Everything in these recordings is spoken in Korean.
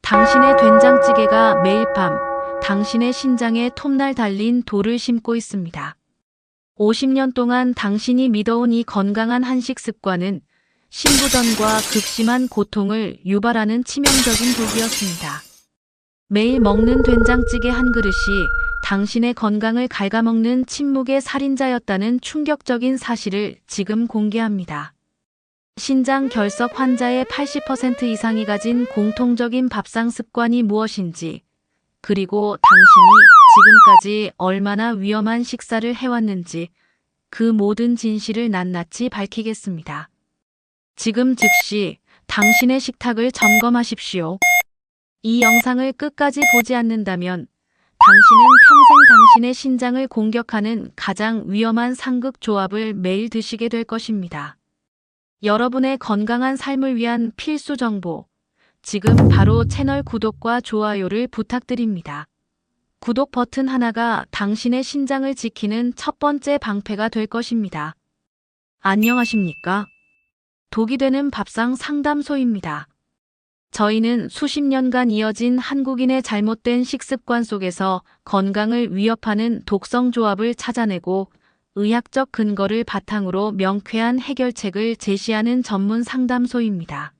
당신의 된장찌개가 매일 밤 당신의 신장에 톱날 달린 돌을 심고 있습니다. 50년 동안 당신이 믿어온 이 건강한 한식 습관은 신부전과 극심한 고통을 유발하는 치명적인 독이었습니다. 매일 먹는 된장찌개 한 그릇이 당신의 건강을 갉아먹는 침묵의 살인자였다는 충격적인 사실을 지금 공개합니다. 신장 결석 환자의 80% 이상이 가진 공통적인 밥상 습관이 무엇인지, 그리고 당신이 지금까지 얼마나 위험한 식사를 해왔는지 그 모든 진실을 낱낱이 밝히겠습니다. 지금 즉시 당신의 식탁을 점검하십시오. 이 영상을 끝까지 보지 않는다면 당신은 평생 당신의 신장을 공격하는 가장 위험한 상극 조합을 매일 드시게 될 것입니다. 여러분의 건강한 삶을 위한 필수 정보, 지금 바로 채널 구독과 좋아요를 부탁드립니다. 구독 버튼 하나가 당신의 신장을 지키는 첫 번째 방패가 될 것입니다. 안녕하십니까? 독이 되는 밥상 상담소입니다. 저희는 수십 년간 이어진 한국인의 잘못된 식습관 속에서 건강을 위협하는 독성 조합을 찾아내고 의학적 근거를 바탕으로 명쾌한 해결책을 제시하는 전문 상담소입니다.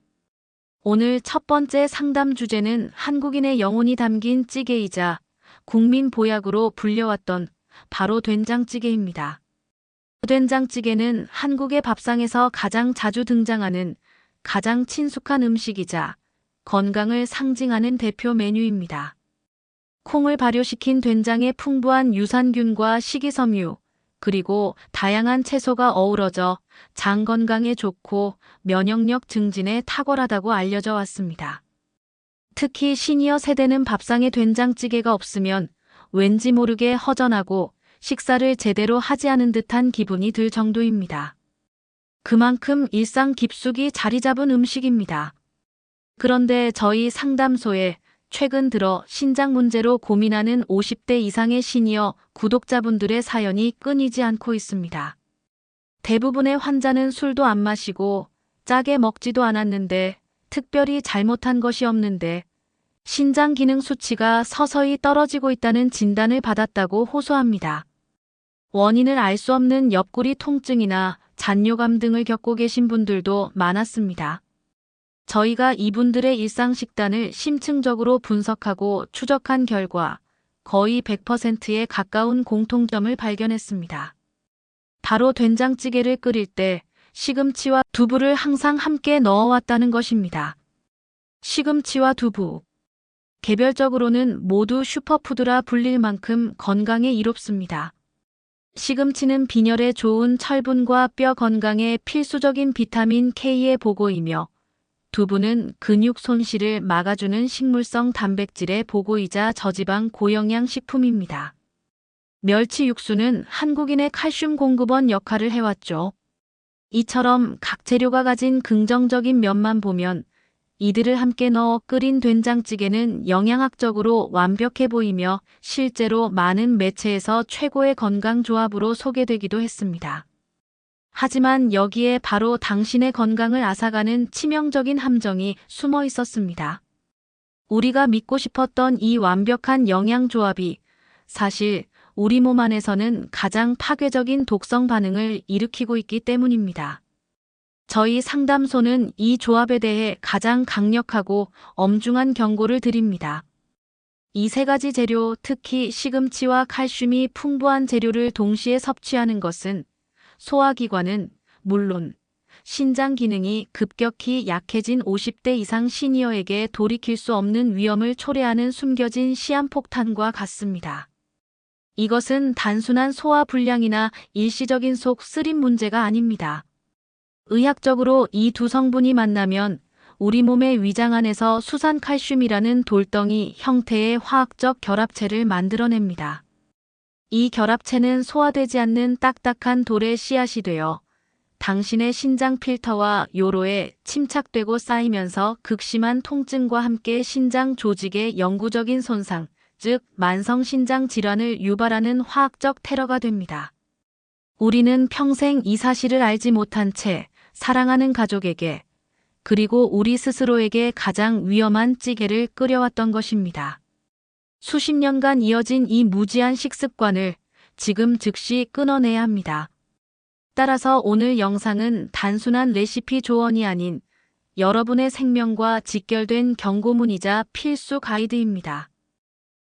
오늘 첫 번째 상담 주제는 한국인의 영혼이 담긴 찌개이자 국민 보약으로 불려왔던 바로 된장찌개입니다. 된장찌개는 한국의 밥상에서 가장 자주 등장하는 가장 친숙한 음식이자 건강을 상징하는 대표 메뉴입니다. 콩을 발효시킨 된장의 풍부한 유산균과 식이섬유, 그리고 다양한 채소가 어우러져 장 건강에 좋고 면역력 증진에 탁월하다고 알려져 왔습니다. 특히 시니어 세대는 밥상에 된장찌개가 없으면 왠지 모르게 허전하고 식사를 제대로 하지 않은 듯한 기분이 들 정도입니다. 그만큼 일상 깊숙이 자리 잡은 음식입니다. 그런데 저희 상담소에 최근 들어 신장 문제로 고민하는 50대 이상의 시니어 구독자분들의 사연이 끊이지 않고 있습니다. 대부분의 환자는 술도 안 마시고 짜게 먹지도 않았는데 특별히 잘못한 것이 없는데 신장 기능 수치가 서서히 떨어지고 있다는 진단을 받았다고 호소합니다. 원인을 알 수 없는 옆구리 통증이나 잔뇨감 등을 겪고 계신 분들도 많았습니다. 저희가 이분들의 일상 식단을 심층적으로 분석하고 추적한 결과 거의 100%에 가까운 공통점을 발견했습니다. 바로 된장찌개를 끓일 때 시금치와 두부를 항상 함께 넣어왔다는 것입니다. 시금치와 두부. 개별적으로는 모두 슈퍼푸드라 불릴 만큼 건강에 이롭습니다. 시금치는 빈혈에 좋은 철분과 뼈 건강에 필수적인 비타민 K의 보고이며 두부는 근육 손실을 막아주는 식물성 단백질의 보고이자 저지방 고영양 식품입니다. 멸치 육수는 한국인의 칼슘 공급원 역할을 해왔죠. 이처럼 각 재료가 가진 긍정적인 면만 보면 이들을 함께 넣어 끓인 된장찌개는 영양학적으로 완벽해 보이며 실제로 많은 매체에서 최고의 건강 조합으로 소개되기도 했습니다. 하지만 여기에 바로 당신의 건강을 앗아가는 치명적인 함정이 숨어 있었습니다. 우리가 믿고 싶었던 이 완벽한 영양 조합이 사실 우리 몸 안에서는 가장 파괴적인 독성 반응을 일으키고 있기 때문입니다. 저희 상담소는 이 조합에 대해 가장 강력하고 엄중한 경고를 드립니다. 이 세 가지 재료, 특히 시금치와 칼슘이 풍부한 재료를 동시에 섭취하는 것은 소화기관은 물론 신장 기능이 급격히 약해진 50대 이상 시니어에게 돌이킬 수 없는 위험을 초래하는 숨겨진 시한폭탄과 같습니다. 이것은 단순한 소화 불량이나 일시적인 속 쓰림 문제가 아닙니다. 의학적으로 이 두 성분이 만나면 우리 몸의 위장 안에서 수산칼슘이라는 돌덩이 형태의 화학적 결합체를 만들어냅니다. 이 결합체는 소화되지 않는 딱딱한 돌의 씨앗이 되어 당신의 신장 필터와 요로에 침착되고 쌓이면서 극심한 통증과 함께 신장 조직의 영구적인 손상, 즉 만성신장 질환을 유발하는 화학적 테러가 됩니다. 우리는 평생 이 사실을 알지 못한 채 사랑하는 가족에게, 그리고 우리 스스로에게 가장 위험한 찌개를 끓여왔던 것입니다. 수십 년간 이어진 이 무지한 식습관을 지금 즉시 끊어내야 합니다. 따라서 오늘 영상은 단순한 레시피 조언이 아닌 여러분의 생명과 직결된 경고문이자 필수 가이드입니다.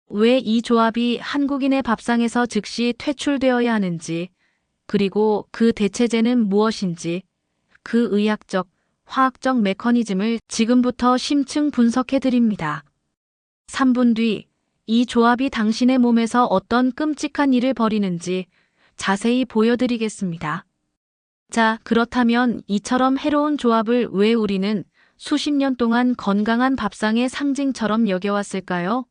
왜 이 조합이 한국인의 밥상에서 즉시 퇴출되어야 하는지, 그리고 그 대체제는 무엇인지, 그 의학적, 화학적 메커니즘을 지금부터 심층 분석해 드립니다. 3분 뒤 이 조합이 당신의 몸에서 어떤 끔찍한 일을 벌이는지 자세히 보여드리겠습니다. 자, 그렇다면 이처럼 해로운 조합을 왜 우리는 수십 년 동안 건강한 밥상의 상징처럼 여겨왔을까요?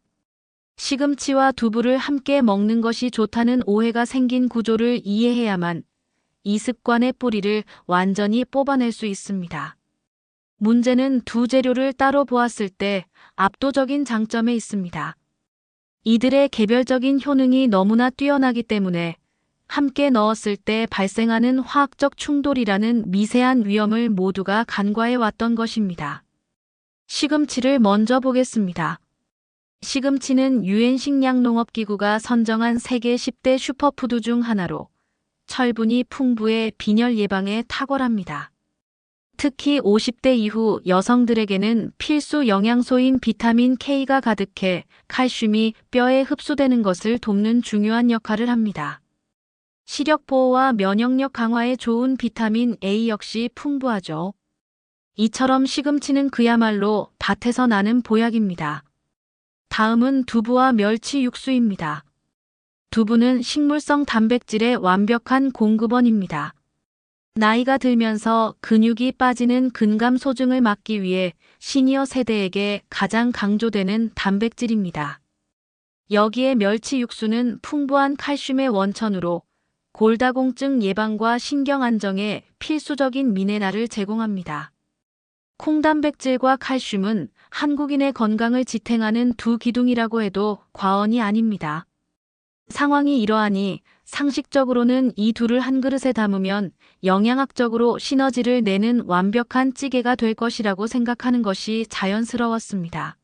시금치와 두부를 함께 먹는 것이 좋다는 오해가 생긴 구조를 이해해야만 이 습관의 뿌리를 완전히 뽑아낼 수 있습니다. 문제는 두 재료를 따로 보았을 때 압도적인 장점에 있습니다. 이들의 개별적인 효능이 너무나 뛰어나기 때문에 함께 넣었을 때 발생하는 화학적 충돌이라는 미세한 위험을 모두가 간과해 왔던 것입니다. 시금치를 먼저 보겠습니다. 시금치는 유엔 식량농업기구가 선정한 세계 10대 슈퍼푸드 중 하나로 철분이 풍부해 빈혈 예방에 탁월합니다. 특히 50대 이후 여성들에게는 필수 영양소인 비타민 K가 가득해 칼슘이 뼈에 흡수되는 것을 돕는 중요한 역할을 합니다. 시력 보호와 면역력 강화에 좋은 비타민 A 역시 풍부하죠. 이처럼 시금치는 그야말로 밭에서 나는 보약입니다. 다음은 두부와 멸치 육수입니다. 두부는 식물성 단백질의 완벽한 공급원입니다. 나이가 들면서 근육이 빠지는 근감 소증을 막기 위해 시니어 세대에게 가장 강조되는 단백질입니다. 여기에 멸치 육수는 풍부한 칼슘의 원천으로 골다공증 예방과 신경 안정에 필수적인 미네랄을 제공합니다. 콩단백질과 칼슘은 한국인의 건강을 지탱하는 두 기둥이라고 해도 과언이 아닙니다. 상황이 이러하니 상식적으로는 이 둘을 한 그릇에 담으면 영양학적으로 시너지를 내는 완벽한 찌개가 될 것이라고 생각하는 것이 자연스러웠습니다.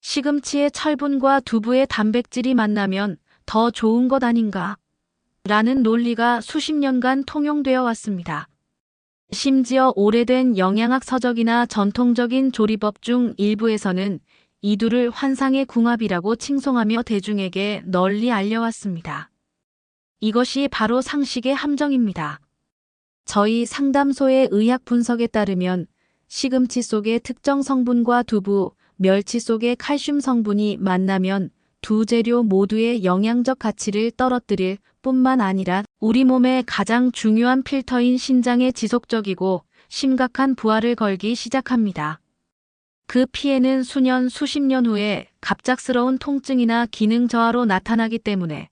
시금치의 철분과 두부의 단백질이 만나면 더 좋은 것 아닌가? 라는 논리가 수십 년간 통용되어 왔습니다. 심지어 오래된 영양학 서적이나 전통적인 조리법 중 일부에서는 이 둘을 환상의 궁합이라고 칭송하며 대중에게 널리 알려왔습니다. 이것이 바로 상식의 함정입니다. 저희 상담소의 의학 분석에 따르면 시금치 속의 특정 성분과 두부, 멸치 속의 칼슘 성분이 만나면 두 재료 모두의 영양적 가치를 떨어뜨릴 뿐만 아니라 우리 몸의 가장 중요한 필터인 신장에 지속적이고 심각한 부하를 걸기 시작합니다. 그 피해는 수년, 수십 년 후에 갑작스러운 통증이나 기능 저하로 나타나기 때문에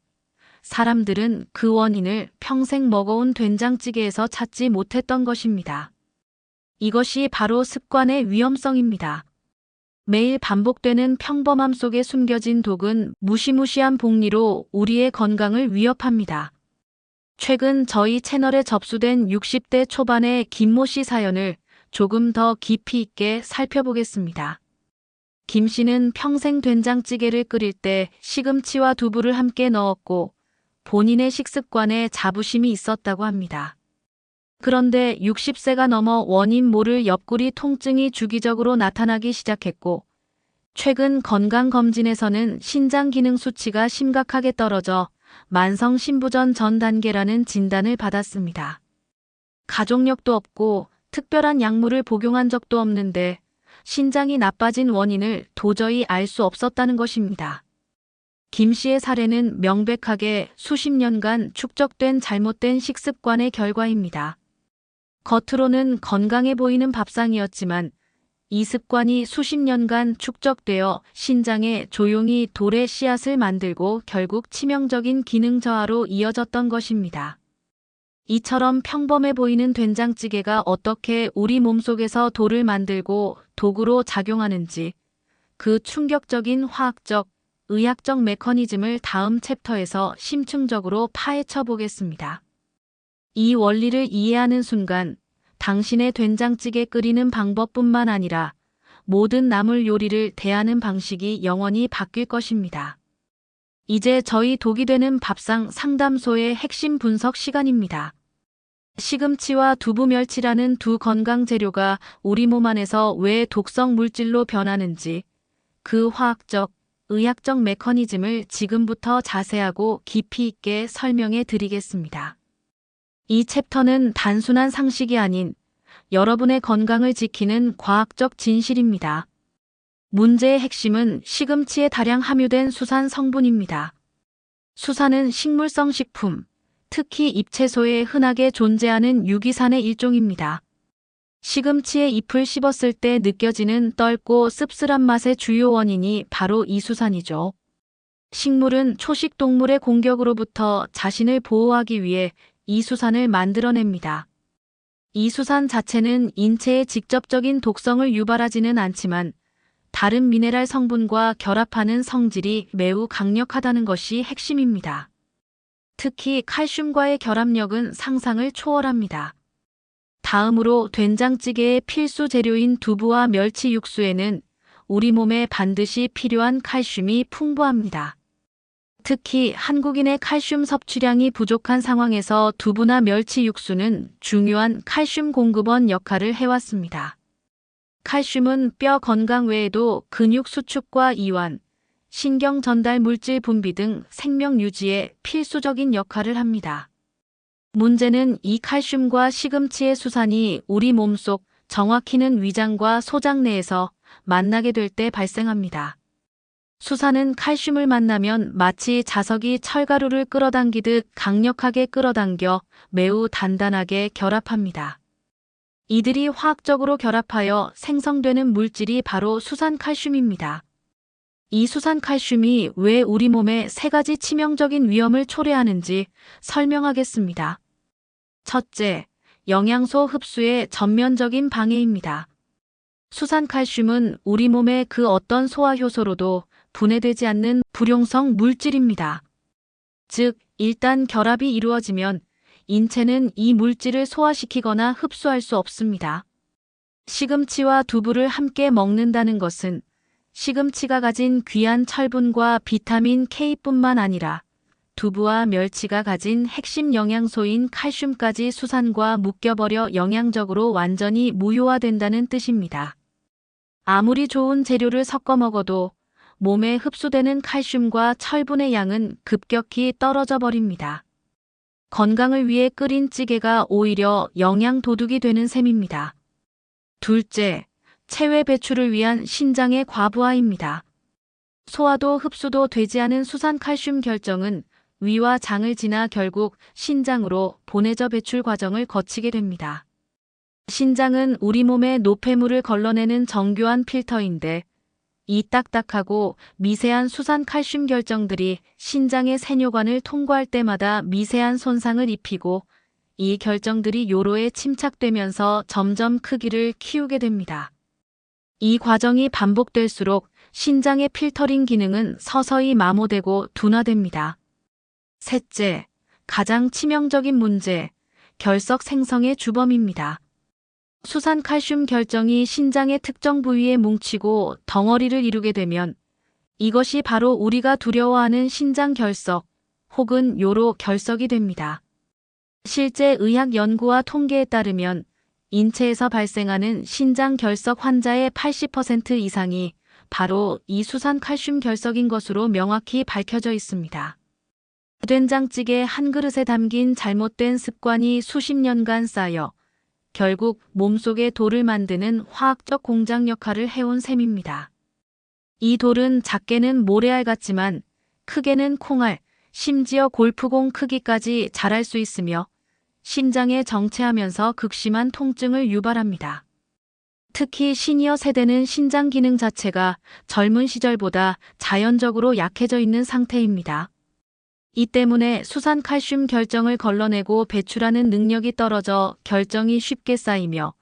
사람들은 그 원인을 평생 먹어온 된장찌개에서 찾지 못했던 것입니다. 이것이 바로 습관의 위험성입니다. 매일 반복되는 평범함 속에 숨겨진 독은 무시무시한 복리로 우리의 건강을 위협합니다. 최근 저희 채널에 접수된 60대 초반의 김모 씨 사연을 조금 더 깊이 있게 살펴보겠습니다. 김 씨는 평생 된장찌개를 끓일 때 시금치와 두부를 함께 넣었고 본인의 식습관에 자부심이 있었다고 합니다. 그런데 60세가 넘어 원인 모를 옆구리 통증이 주기적으로 나타나기 시작했고 최근 건강검진에서는 신장 기능 수치가 심각하게 떨어져 만성 신부전 전 단계라는 진단을 받았습니다. 가족력도 없고 특별한 약물을 복용한 적도 없는데 신장이 나빠진 원인을 도저히 알 수 없었다는 것입니다. 김 씨의 사례는 명백하게 수십 년간 축적된 잘못된 식습관의 결과입니다. 겉으로는 건강해 보이는 밥상이었지만 이 습관이 수십 년간 축적되어 신장에 조용히 돌의 씨앗을 만들고 결국 치명적인 기능 저하로 이어졌던 것입니다. 이처럼 평범해 보이는 된장찌개가 어떻게 우리 몸속에서 돌을 만들고 독으로 작용하는지 그 충격적인 화학적, 의학적 메커니즘을 다음 챕터에서 심층적으로 파헤쳐 보겠습니다. 이 원리를 이해하는 순간 당신의 된장찌개 끓이는 방법뿐만 아니라 모든 나물 요리를 대하는 방식이 영원히 바뀔 것입니다. 이제 저희 독이 되는 밥상 상담소의 핵심 분석 시간입니다. 시금치와 두부 멸치라는 두 건강 재료가 우리 몸 안에서 왜 독성 물질로 변하는지, 그 화학적, 의학적 메커니즘을 지금부터 자세하고 깊이 있게 설명해 드리겠습니다. 이 챕터는 단순한 상식이 아닌 여러분의 건강을 지키는 과학적 진실입니다. 문제의 핵심은 시금치에 다량 함유된 수산 성분입니다. 수산은 식물성 식품, 특히 잎채소에 흔하게 존재하는 유기산의 일종입니다. 시금치의 잎을 씹었을 때 느껴지는 떫고 씁쓸한 맛의 주요 원인이 바로 이 수산이죠. 식물은 초식 동물의 공격으로부터 자신을 보호하기 위해 이 수산을 만들어냅니다. 이 수산 자체는 인체에 직접적인 독성을 유발하지는 않지만 다른 미네랄 성분과 결합하는 성질이 매우 강력하다는 것이 핵심입니다. 특히 칼슘과의 결합력은 상상을 초월합니다. 다음으로 된장찌개의 필수 재료인 두부와 멸치 육수에는 우리 몸에 반드시 필요한 칼슘이 풍부합니다. 특히 한국인의 칼슘 섭취량이 부족한 상황에서 두부나 멸치 육수는 중요한 칼슘 공급원 역할을 해왔습니다. 칼슘은 뼈 건강 외에도 근육 수축과 이완, 신경 전달 물질 분비 등 생명 유지에 필수적인 역할을 합니다. 문제는 이 칼슘과 시금치의 수산이 우리 몸속, 정확히는 위장과 소장 내에서 만나게 될 때 발생합니다. 수산은 칼슘을 만나면 마치 자석이 철가루를 끌어당기듯 강력하게 끌어당겨 매우 단단하게 결합합니다. 이들이 화학적으로 결합하여 생성되는 물질이 바로 수산칼슘입니다. 이 수산칼슘이 왜 우리 몸에 세 가지 치명적인 위험을 초래하는지 설명하겠습니다. 첫째, 영양소 흡수의 전면적인 방해입니다. 수산칼슘은 우리 몸의 그 어떤 소화효소로도 분해되지 않는 불용성 물질입니다. 즉, 일단 결합이 이루어지면 인체는 이 물질을 소화시키거나 흡수할 수 없습니다. 시금치와 두부를 함께 먹는다는 것은 시금치가 가진 귀한 철분과 비타민 K뿐만 아니라 두부와 멸치가 가진 핵심 영양소인 칼슘까지 수산과 묶여버려 영양적으로 완전히 무효화된다는 뜻입니다. 아무리 좋은 재료를 섞어 먹어도 몸에 흡수되는 칼슘과 철분의 양은 급격히 떨어져 버립니다. 건강을 위해 끓인 찌개가 오히려 영양 도둑이 되는 셈입니다. 둘째, 체외 배출을 위한 신장의 과부하입니다. 소화도 흡수도 되지 않은 수산칼슘 결정은 위와 장을 지나 결국 신장으로 보내져 배출 과정을 거치게 됩니다. 신장은 우리 몸의 노폐물을 걸러내는 정교한 필터인데 이 딱딱하고 미세한 수산칼슘 결정들이 신장의 세뇨관을 통과할 때마다 미세한 손상을 입히고 이 결정들이 요로에 침착되면서 점점 크기를 키우게 됩니다. 이 과정이 반복될수록 신장의 필터링 기능은 서서히 마모되고 둔화됩니다. 셋째, 가장 치명적인 문제, 결석 생성의 주범입니다. 수산칼슘 결정이 신장의 특정 부위에 뭉치고 덩어리를 이루게 되면 이것이 바로 우리가 두려워하는 신장 결석 혹은 요로 결석이 됩니다. 실제 의학 연구와 통계에 따르면 인체에서 발생하는 신장 결석 환자의 80% 이상이 바로 이 수산칼슘 결석인 것으로 명확히 밝혀져 있습니다. 된장찌개 한 그릇에 담긴 잘못된 습관이 수십 년간 쌓여 결국 몸속에 돌을 만드는 화학적 공장 역할을 해온 셈입니다. 이 돌은 작게는 모래알 같지만 크게는 콩알, 심지어 골프공 크기까지 자랄 수 있으며 심장에 정체하면서 극심한 통증을 유발합니다. 특히 시니어 세대는 신장 기능 자체가 젊은 시절보다 자연적으로 약해져 있는 상태입니다. 이 때문에 수산칼슘 결정을 걸러내고 배출하는 능력이 떨어져 결정이 쉽게 쌓이며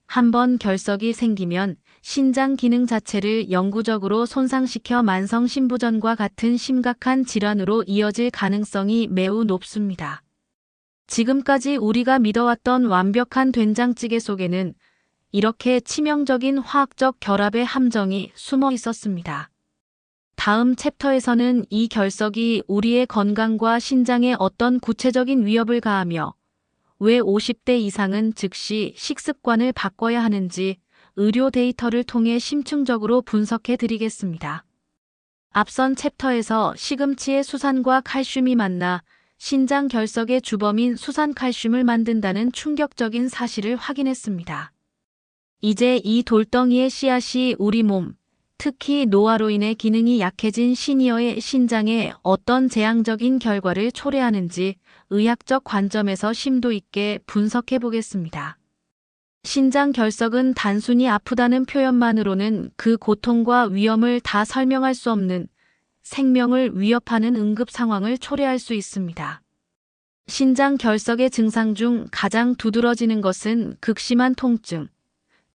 한번 결석이 생기면 신장 기능 자체를 영구적으로 손상시켜 만성심부전과 같은 심각한 질환으로 이어질 가능성이 매우 높습니다. 지금까지 우리가 믿어왔던 완벽한 된장찌개 속에는 이렇게 치명적인 화학적 결합의 함정이 숨어 있었습니다. 다음 챕터에서는 이 결석이 우리의 건강과 신장에 어떤 구체적인 위협을 가하며 왜 50대 이상은 즉시 식습관을 바꿔야 하는지 의료 데이터를 통해 심층적으로 분석해 드리겠습니다. 앞선 챕터에서 시금치의 수산과 칼슘이 만나 신장 결석의 주범인 수산칼슘을 만든다는 충격적인 사실을 확인했습니다. 이제 이 돌덩이의 씨앗이 우리 몸, 특히 노화로 인해 기능이 약해진 시니어의 신장에 어떤 재앙적인 결과를 초래하는지 의학적 관점에서 심도 있게 분석해 보겠습니다. 신장 결석은 단순히 아프다는 표현만으로는 그 고통과 위험을 다 설명할 수 없는 생명을 위협하는 응급 상황을 초래할 수 있습니다. 신장 결석의 증상 중 가장 두드러지는 것은 극심한 통증,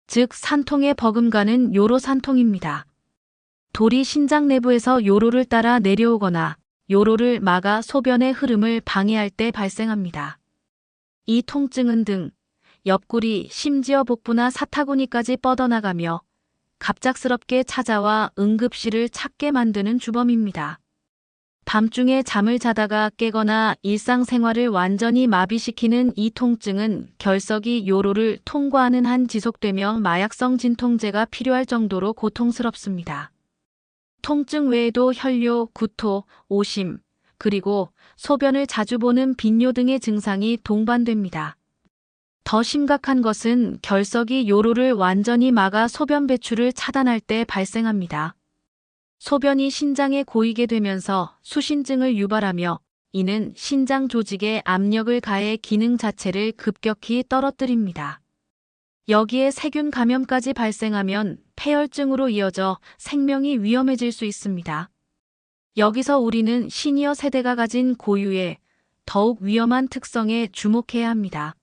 즉 산통에 버금가는 요로산통입니다. 돌이 신장 내부에서 요로를 따라 내려오거나 요로를 막아 소변의 흐름을 방해할 때 발생합니다. 이 통증은 등, 옆구리, 심지어 복부나 사타구니까지 뻗어나가며 갑작스럽게 찾아와 응급실을 찾게 만드는 주범입니다. 밤중에 잠을 자다가 깨거나 일상생활을 완전히 마비시키는 이 통증은 결석이 요로를 통과하는 한 지속되며 마약성 진통제가 필요할 정도로 고통스럽습니다. 통증 외에도 혈뇨, 구토, 오심, 그리고 소변을 자주 보는 빈뇨 등의 증상이 동반됩니다. 더 심각한 것은 결석이 요로를 완전히 막아 소변 배출을 차단할 때 발생합니다. 소변이 신장에 고이게 되면서 수신증을 유발하며 이는 신장 조직에 압력을 가해 기능 자체를 급격히 떨어뜨립니다. 여기에 세균 감염까지 발생하면 폐혈증으로 이어져 생명이 위험해질 수 있습니다. 여기서 우리는 시니어 세대가 가진 고유의 더욱 위험한 특성에 주목해야 합니다.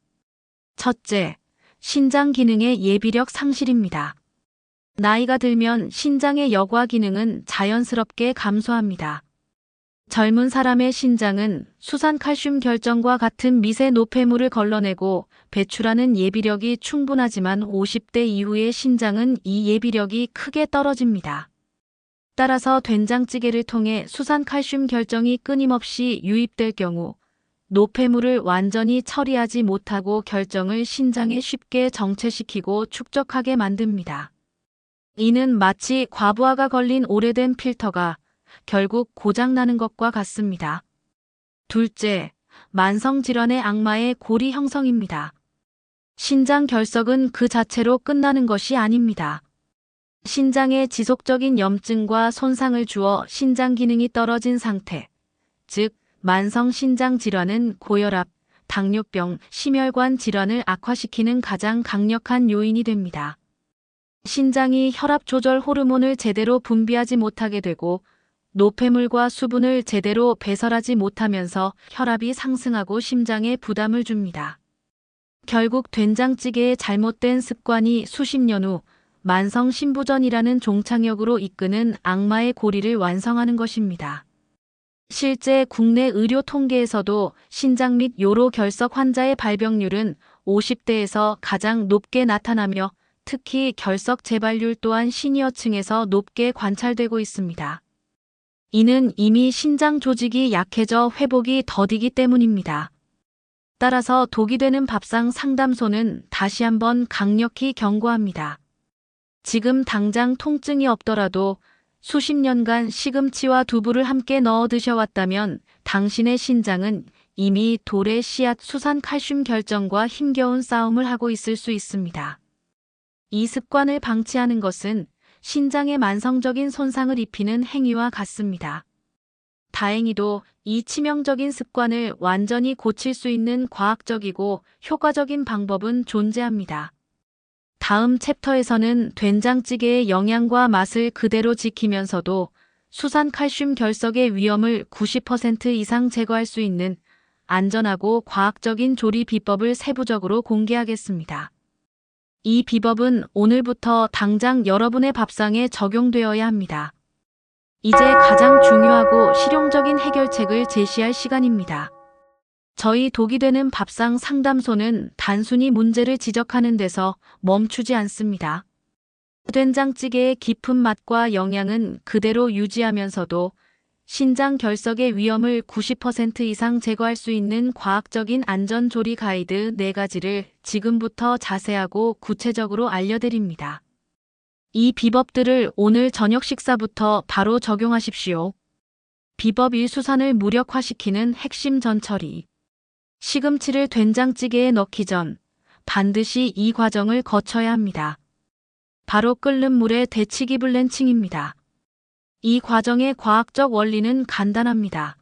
첫째, 신장 기능의 예비력 상실입니다. 나이가 들면 신장의 여과 기능은 자연스럽게 감소합니다. 젊은 사람의 신장은 수산칼슘 결정과 같은 미세 노폐물을 걸러내고 배출하는 예비력이 충분하지만 50대 이후의 신장은 이 예비력이 크게 떨어집니다. 따라서 된장찌개를 통해 수산칼슘 결정이 끊임없이 유입될 경우 노폐물을 완전히 처리하지 못하고 결정을 신장에 쉽게 정체시키고 축적하게 만듭니다. 이는 마치 과부하가 걸린 오래된 필터가 결국 고장나는 것과 같습니다. 둘째, 만성질환의 악마의 고리 형성입니다. 신장 결석은 그 자체로 끝나는 것이 아닙니다. 신장에 지속적인 염증과 손상을 주어 신장 기능이 떨어진 상태, 즉 만성 신장 질환은 고혈압, 당뇨병, 심혈관 질환을 악화시키는 가장 강력한 요인이 됩니다. 신장이 혈압 조절 호르몬을 제대로 분비하지 못하게 되고 노폐물과 수분을 제대로 배설하지 못하면서 혈압이 상승하고 심장에 부담을 줍니다. 결국 된장찌개의 잘못된 습관이 수십 년 후 만성 신부전이라는 종착역으로 이끄는 악마의 고리를 완성하는 것입니다. 실제 국내 의료 통계에서도 신장 및 요로 결석 환자의 발병률은 50대에서 가장 높게 나타나며 특히 결석 재발률 또한 시니어층에서 높게 관찰되고 있습니다. 이는 이미 신장 조직이 약해져 회복이 더디기 때문입니다. 따라서 독이 되는 밥상 상담소는 다시 한번 강력히 경고합니다. 지금 당장 통증이 없더라도 수십 년간 시금치와 두부를 함께 넣어 드셔왔다면 당신의 신장은 이미 돌의 씨앗 수산칼슘 결정과 힘겨운 싸움을 하고 있을 수 있습니다. 이 습관을 방치하는 것은 신장에 만성적인 손상을 입히는 행위와 같습니다. 다행히도 이 치명적인 습관을 완전히 고칠 수 있는 과학적이고 효과적인 방법은 존재합니다. 다음 챕터에서는 된장찌개의 영양과 맛을 그대로 지키면서도 수산칼슘 결석의 위험을 90% 이상 제거할 수 있는 안전하고 과학적인 조리 비법을 세부적으로 공개하겠습니다. 이 비법은 오늘부터 당장 여러분의 밥상에 적용되어야 합니다. 이제 가장 중요하고 실용적인 해결책을 제시할 시간입니다. 저희 독이 되는 밥상 상담소는 단순히 문제를 지적하는 데서 멈추지 않습니다. 된장찌개의 깊은 맛과 영양은 그대로 유지하면서도 신장 결석의 위험을 90% 이상 제거할 수 있는 과학적인 안전 조리 가이드 4가지를 지금부터 자세하고 구체적으로 알려드립니다. 이 비법들을 오늘 저녁 식사부터 바로 적용하십시오. 비법 1. 수산을 무력화시키는 핵심 전처리. 시금치를 된장찌개에 넣기 전 반드시 이 과정을 거쳐야 합니다. 바로 끓는 물에 데치기 블렌칭입니다. 이 과정의 과학적 원리는 간단합니다.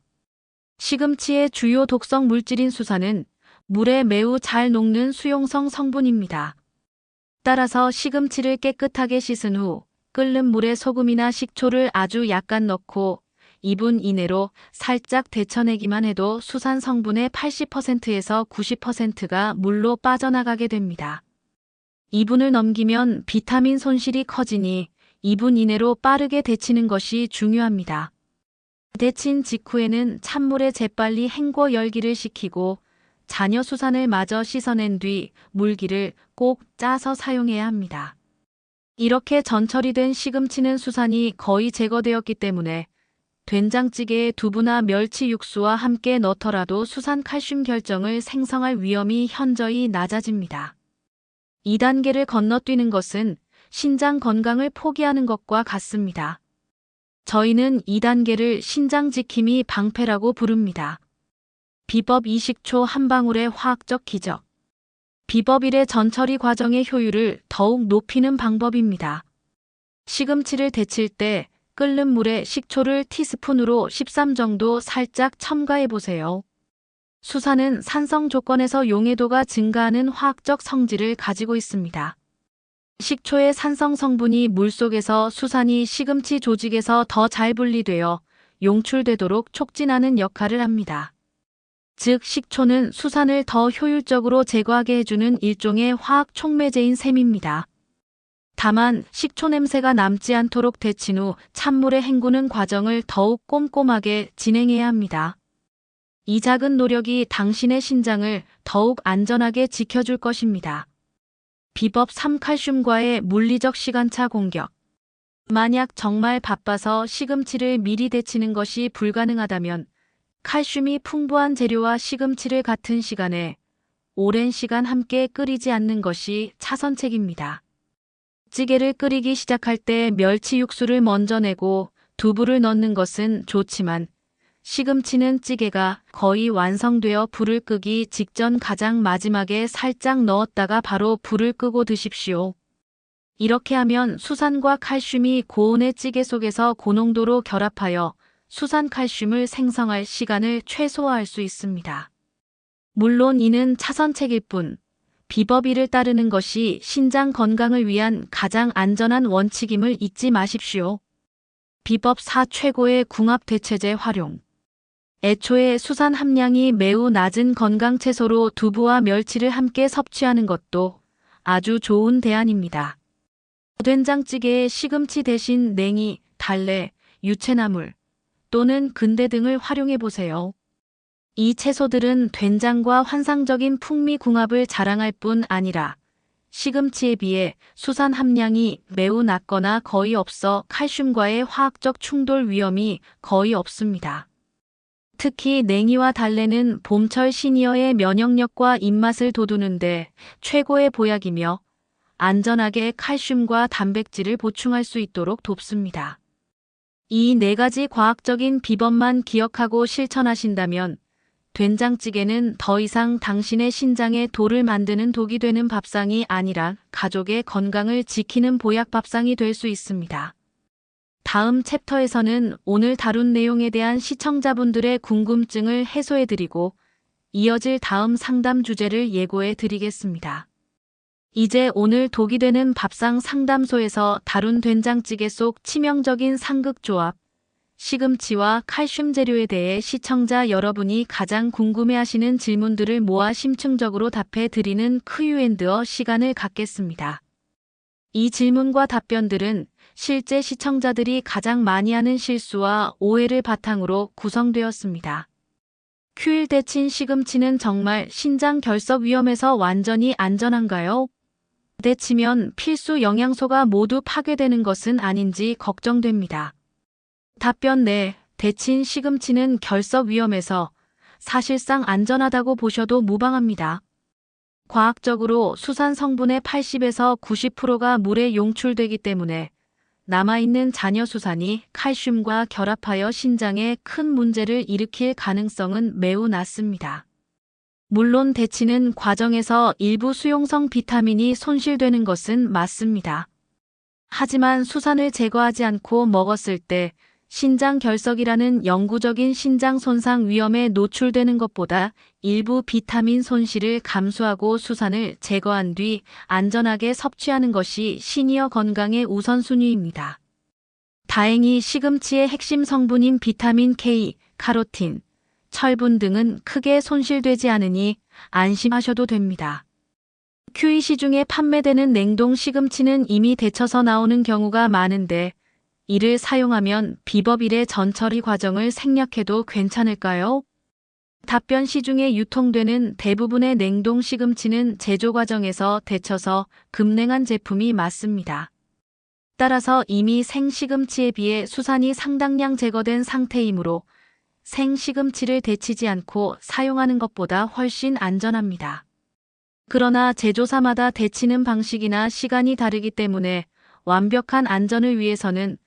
시금치의 주요 독성 물질인 수산은 물에 매우 잘 녹는 수용성 성분입니다. 따라서 시금치를 깨끗하게 씻은 후 끓는 물에 소금이나 식초를 아주 약간 넣고 2분 이내로 살짝 데쳐내기만 해도 수산 성분의 80%에서 90%가 물로 빠져나가게 됩니다. 2분을 넘기면 비타민 손실이 커지니 2분 이내로 빠르게 데치는 것이 중요합니다. 데친 직후에는 찬물에 재빨리 헹궈 열기를 식히고 잔여 수산을 마저 씻어낸 뒤 물기를 꼭 짜서 사용해야 합니다. 이렇게 전처리된 시금치는 수산이 거의 제거되었기 때문에 된장찌개에 두부나 멸치 육수와 함께 넣더라도 수산 칼슘 결정을 생성할 위험이 현저히 낮아집니다. 2단계를 건너뛰는 것은 신장 건강을 포기하는 것과 같습니다. 저희는 2단계를 신장 지킴이 방패라고 부릅니다. 비법 2. 식초 한 방울의 화학적 기적. 비법 1의 전처리 과정의 효율을 더욱 높이는 방법입니다. 시금치를 데칠 때 끓는 물에 식초를 티스푼으로 13 정도 살짝 첨가해 보세요. 수산은 산성 조건에서 용해도가 증가하는 화학적 성질을 가지고 있습니다. 식초의 산성 성분이 물속에서 수산이 시금치 조직에서 더 잘 분리되어 용출되도록 촉진하는 역할을 합니다. 즉 식초는 수산을 더 효율적으로 제거하게 해주는 일종의 화학 촉매제인 셈입니다. 다만 식초 냄새가 남지 않도록 데친 후 찬물에 헹구는 과정을 더욱 꼼꼼하게 진행해야 합니다. 이 작은 노력이 당신의 신장을 더욱 안전하게 지켜줄 것입니다. 비법 3. 칼슘과의 물리적 시간차 공격. 만약 정말 바빠서 시금치를 미리 데치는 것이 불가능하다면 칼슘이 풍부한 재료와 시금치를 같은 시간에 오랜 시간 함께 끓이지 않는 것이 차선책입니다. 찌개를 끓이기 시작할 때 멸치 육수를 먼저 내고 두부를 넣는 것은 좋지만 시금치는 찌개가 거의 완성되어 불을 끄기 직전 가장 마지막에 살짝 넣었다가 바로 불을 끄고 드십시오. 이렇게 하면 수산과 칼슘이 고온의 찌개 속에서 고농도로 결합하여 수산 칼슘을 생성할 시간을 최소화할 수 있습니다. 물론 이는 차선책일 뿐 비법 1을 따르는 것이 신장 건강을 위한 가장 안전한 원칙임을 잊지 마십시오. 비법 4. 최고의 궁합 대체제 활용. 애초에 수산 함량이 매우 낮은 건강 채소로 두부와 멸치를 함께 섭취하는 것도 아주 좋은 대안입니다. 된장찌개에 시금치 대신 냉이, 달래, 유채나물 또는 근대 등을 활용해 보세요. 이 채소들은 된장과 환상적인 풍미 궁합을 자랑할 뿐 아니라 시금치에 비해 수산 함량이 매우 낮거나 거의 없어 칼슘과의 화학적 충돌 위험이 거의 없습니다. 특히 냉이와 달래는 봄철 시니어의 면역력과 입맛을 돋우는데 최고의 보약이며 안전하게 칼슘과 단백질을 보충할 수 있도록 돕습니다. 이 4가지 과학적인 비법만 기억하고 실천하신다면 된장찌개는 더 이상 당신의 신장에 돌을 만드는 독이 되는 밥상이 아니라 가족의 건강을 지키는 보약 밥상이 될 수 있습니다. 다음 챕터에서는 오늘 다룬 내용에 대한 시청자분들의 궁금증을 해소해드리고 이어질 다음 상담 주제를 예고해 드리겠습니다. 이제 오늘 독이 되는 밥상 상담소에서 다룬 된장찌개 속 치명적인 상극조합, 시금치와 칼슘 재료에 대해 시청자 여러분이 가장 궁금해하시는 질문들을 모아 심층적으로 답해 드리는 Q&A 시간을 갖겠습니다. 이 질문과 답변들은 실제 시청자들이 가장 많이 하는 실수와 오해를 바탕으로 구성되었습니다. 큐일 데친 시금치는 정말 신장 결석 위험에서 완전히 안전한가요? 데치면 필수 영양소가 모두 파괴되는 것은 아닌지 걱정됩니다. 답변 네, 데친 시금치는 결석 위험에서 사실상 안전하다고 보셔도 무방합니다. 과학적으로 수산 성분의 80에서 90%가 물에 용출되기 때문에 남아있는 잔여 수산이 칼슘과 결합하여 신장에 큰 문제를 일으킬 가능성은 매우 낮습니다. 물론 데치는 과정에서 일부 수용성 비타민이 손실되는 것은 맞습니다. 하지만 수산을 제거하지 않고 먹었을 때 신장 결석이라는 영구적인 신장 손상 위험에 노출되는 것보다 일부 비타민 손실을 감수하고 수산을 제거한 뒤 안전하게 섭취하는 것이 시니어 건강의 우선순위입니다. 다행히 시금치의 핵심 성분인 비타민 K, 카로틴, 철분 등은 크게 손실되지 않으니 안심하셔도 됩니다. QE 시중에 판매되는 냉동 시금치는 이미 데쳐서 나오는 경우가 많은데 이를 사용하면 비법 1의 전처리 과정을 생략해도 괜찮을까요? 답변 시중에 유통되는 대부분의 냉동 시금치는 제조 과정에서 데쳐서 급냉한 제품이 맞습니다. 따라서 이미 생 시금치에 비해 수산이 상당량 제거된 상태이므로 생 시금치를 데치지 않고 사용하는 것보다 훨씬 안전합니다. 그러나 제조사마다 데치는 방식이나 시간이 다르기 때문에 완벽한 안전을 위해서는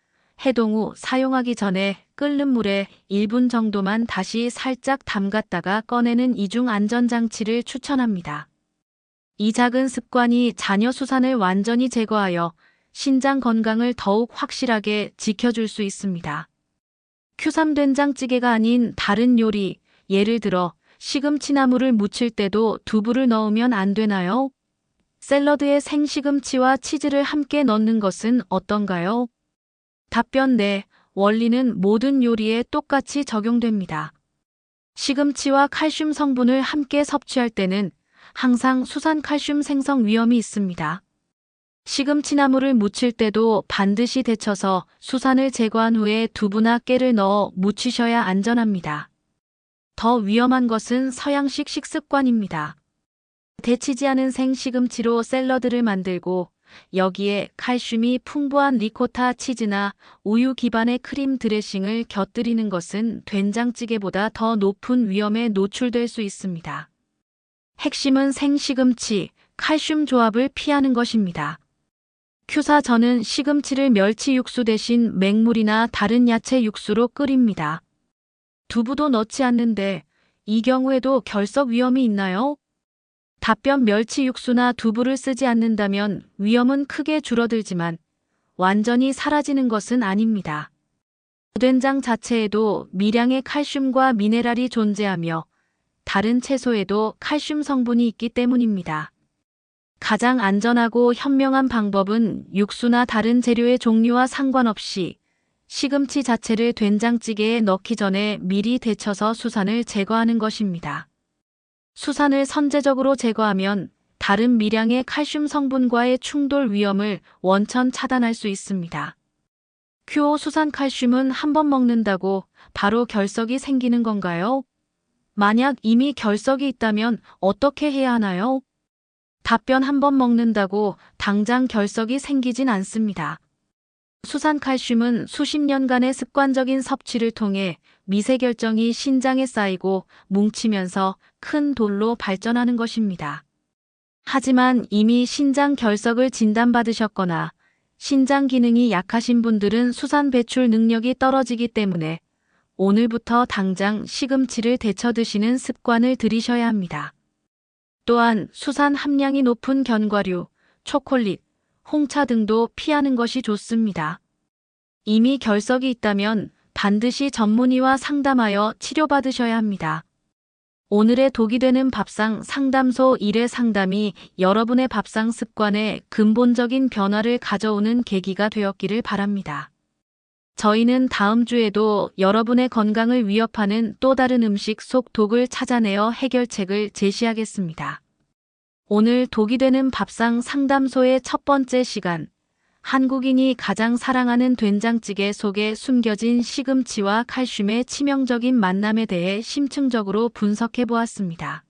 해동 후 사용하기 전에 끓는 물에 1분 정도만 다시 살짝 담갔다가 꺼내는 이중 안전장치를 추천합니다. 이 작은 습관이 잔여 수산을 완전히 제거하여 신장 건강을 더욱 확실하게 지켜줄 수 있습니다. 큐삼 된장찌개가 아닌 다른 요리, 예를 들어 시금치나물을 무칠 때도 두부를 넣으면 안 되나요? 샐러드에 생시금치와 치즈를 함께 넣는 것은 어떤가요? 답변 네, 원리는 모든 요리에 똑같이 적용됩니다. 시금치와 칼슘 성분을 함께 섭취할 때는 항상 수산 칼슘 생성 위험이 있습니다. 시금치나물을 무칠 때도 반드시 데쳐서 수산을 제거한 후에 두부나 깨를 넣어 무치셔야 안전합니다. 더 위험한 것은 서양식 식습관입니다. 데치지 않은 생시금치로 샐러드를 만들고 여기에 칼슘이 풍부한 리코타 치즈나 우유 기반의 크림 드레싱을 곁들이는 것은 된장찌개보다 더 높은 위험에 노출될 수 있습니다. 핵심은 생시금치, 칼슘 조합을 피하는 것입니다. 큐사 저는 시금치를 멸치 육수 대신 맹물이나 다른 야채 육수로 끓입니다. 두부도 넣지 않는데 이 경우에도 결석 위험이 있나요? 답변 멸치 육수나 두부를 쓰지 않는다면 위험은 크게 줄어들지만 완전히 사라지는 것은 아닙니다. 된장 자체에도 미량의 칼슘과 미네랄이 존재하며 다른 채소에도 칼슘 성분이 있기 때문입니다. 가장 안전하고 현명한 방법은 육수나 다른 재료의 종류와 상관없이 시금치 자체를 된장찌개에 넣기 전에 미리 데쳐서 수산을 제거하는 것입니다. 수산을 선제적으로 제거하면 다른 미량의 칼슘 성분과의 충돌 위험을 원천 차단할 수 있습니다. 큐오 수산 칼슘은 한 번 먹는다고 바로 결석이 생기는 건가요? 만약 이미 결석이 있다면 어떻게 해야 하나요? 답변 한 번 먹는다고 당장 결석이 생기진 않습니다. 수산 칼슘은 수십 년간의 습관적인 섭취를 통해 미세결정이 신장에 쌓이고 뭉치면서 큰 돌로 발전하는 것입니다. 하지만 이미 신장 결석을 진단받으셨거나 신장 기능이 약하신 분들은 수산 배출 능력이 떨어지기 때문에 오늘부터 당장 시금치를 데쳐 드시는 습관을 들이셔야 합니다. 또한 수산 함량이 높은 견과류, 초콜릿, 홍차 등도 피하는 것이 좋습니다. 이미 결석이 있다면 반드시 전문의와 상담하여 치료받으셔야 합니다. 오늘의 독이 되는 밥상 상담소 1회 상담이 여러분의 밥상 습관에 근본적인 변화를 가져오는 계기가 되었기를 바랍니다. 저희는 다음 주에도 여러분의 건강을 위협하는 또 다른 음식 속 독을 찾아내어 해결책을 제시하겠습니다. 오늘 독이 되는 밥상 상담소의 첫 번째 시간, 한국인이 가장 사랑하는 된장찌개 속에 숨겨진 시금치와 칼슘의 치명적인 만남에 대해 심층적으로 분석해 보았습니다.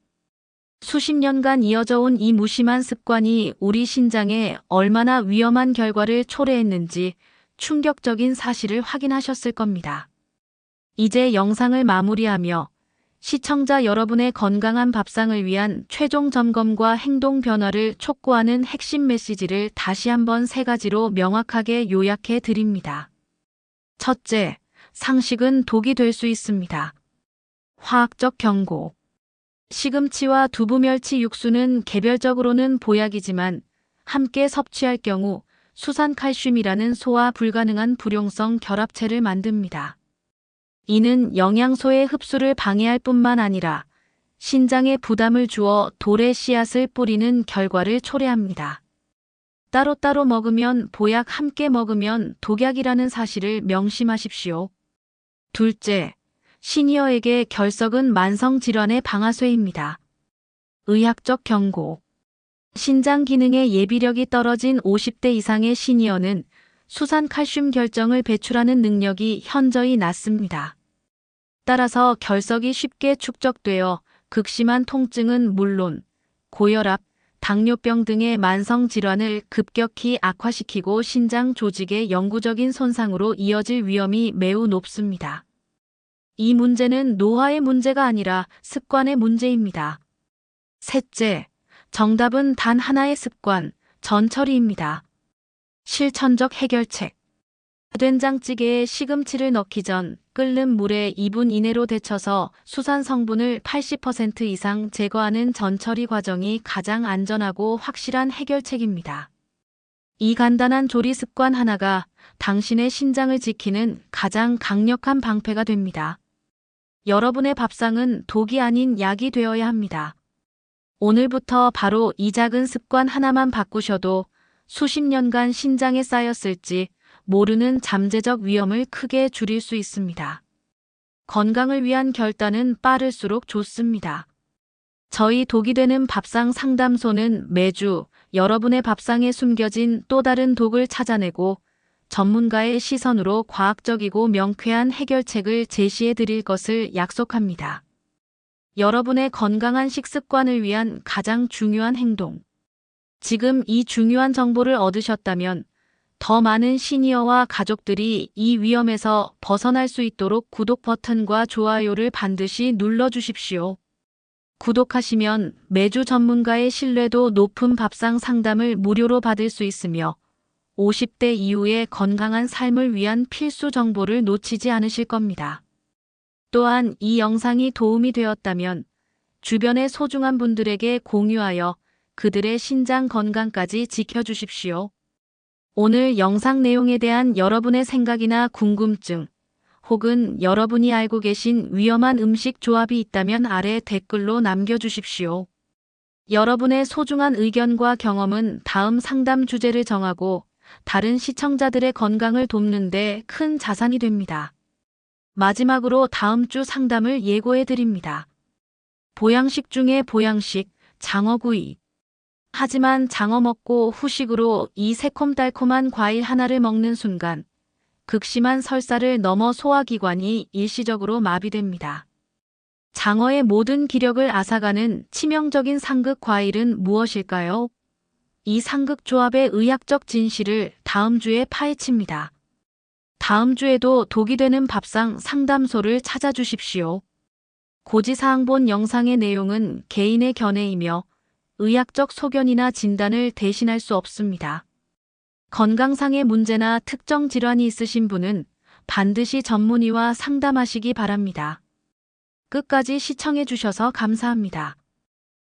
수십 년간 이어져 온 이 무심한 습관이 우리 신장에 얼마나 위험한 결과를 초래했는지 충격적인 사실을 확인하셨을 겁니다. 이제 영상을 마무리하며 시청자 여러분의 건강한 밥상을 위한 최종 점검과 행동 변화를 촉구하는 핵심 메시지를 다시 한번 3가지로 명확하게 요약해 드립니다. 첫째, 상식은 독이 될 수 있습니다. 화학적 경고. 시금치와 두부멸치 육수는 개별적으로는 보약이지만 함께 섭취할 경우 수산칼슘이라는 소화 불가능한 불용성 결합체를 만듭니다. 이는 영양소의 흡수를 방해할 뿐만 아니라 신장에 부담을 주어 돌의 씨앗을 뿌리는 결과를 초래합니다. 따로따로 먹으면 보약, 함께 먹으면 독약이라는 사실을 명심하십시오. 둘째, 시니어에게 결석은 만성질환의 방아쇠입니다. 의학적 경고. 신장 기능의 예비력이 떨어진 50대 이상의 시니어는 수산칼슘 결정을 배출하는 능력이 현저히 낮습니다. 따라서 결석이 쉽게 축적되어 극심한 통증은 물론 고혈압, 당뇨병 등의 만성질환을 급격히 악화시키고 신장 조직의 영구적인 손상으로 이어질 위험이 매우 높습니다. 이 문제는 노화의 문제가 아니라 습관의 문제입니다. 셋째, 정답은 단 하나의 습관, 전처리입니다. 실천적 해결책. 된장찌개에 시금치를 넣기 전 끓는 물에 2분 이내로 데쳐서 수산 성분을 80% 이상 제거하는 전처리 과정이 가장 안전하고 확실한 해결책입니다. 이 간단한 조리 습관 하나가 당신의 신장을 지키는 가장 강력한 방패가 됩니다. 여러분의 밥상은 독이 아닌 약이 되어야 합니다. 오늘부터 바로 이 작은 습관 하나만 바꾸셔도 수십 년간 신장에 쌓였을지 모르는 잠재적 위험을 크게 줄일 수 있습니다. 건강을 위한 결단은 빠를수록 좋습니다. 저희 독이 되는 밥상 상담소는 매주 여러분의 밥상에 숨겨진 또 다른 독을 찾아내고 전문가의 시선으로 과학적이고 명쾌한 해결책을 제시해 드릴 것을 약속합니다. 여러분의 건강한 식습관을 위한 가장 중요한 행동. 지금 이 중요한 정보를 얻으셨다면 더 많은 시니어와 가족들이 이 위험에서 벗어날 수 있도록 구독 버튼과 좋아요를 반드시 눌러주십시오. 구독하시면 매주 전문가의 신뢰도 높은 밥상 상담을 무료로 받을 수 있으며 50대 이후의 건강한 삶을 위한 필수 정보를 놓치지 않으실 겁니다. 또한 이 영상이 도움이 되었다면 주변의 소중한 분들에게 공유하여 그들의 신장 건강까지 지켜주십시오. 오늘 영상 내용에 대한 여러분의 생각이나 궁금증, 혹은 여러분이 알고 계신 위험한 음식 조합이 있다면 아래 댓글로 남겨주십시오. 여러분의 소중한 의견과 경험은 다음 상담 주제를 정하고 다른 시청자들의 건강을 돕는 데 큰 자산이 됩니다. 마지막으로 다음 주 상담을 예고해 드립니다. 보양식 중에 보양식, 장어구이. 하지만 장어 먹고 후식으로 이 새콤달콤한 과일 하나를 먹는 순간 극심한 설사를 넘어 소화기관이 일시적으로 마비됩니다. 장어의 모든 기력을 앗아가는 치명적인 상극 과일은 무엇일까요? 이 상극 조합의 의학적 진실을 다음 주에 파헤칩니다. 다음 주에도 독이 되는 밥상 상담소를 찾아주십시오. 고지사항본 영상의 내용은 개인의 견해이며 의학적 소견이나 진단을 대신할 수 없습니다. 건강상의 문제나 특정 질환이 있으신 분은 반드시 전문의와 상담하시기 바랍니다. 끝까지 시청해 주셔서 감사합니다.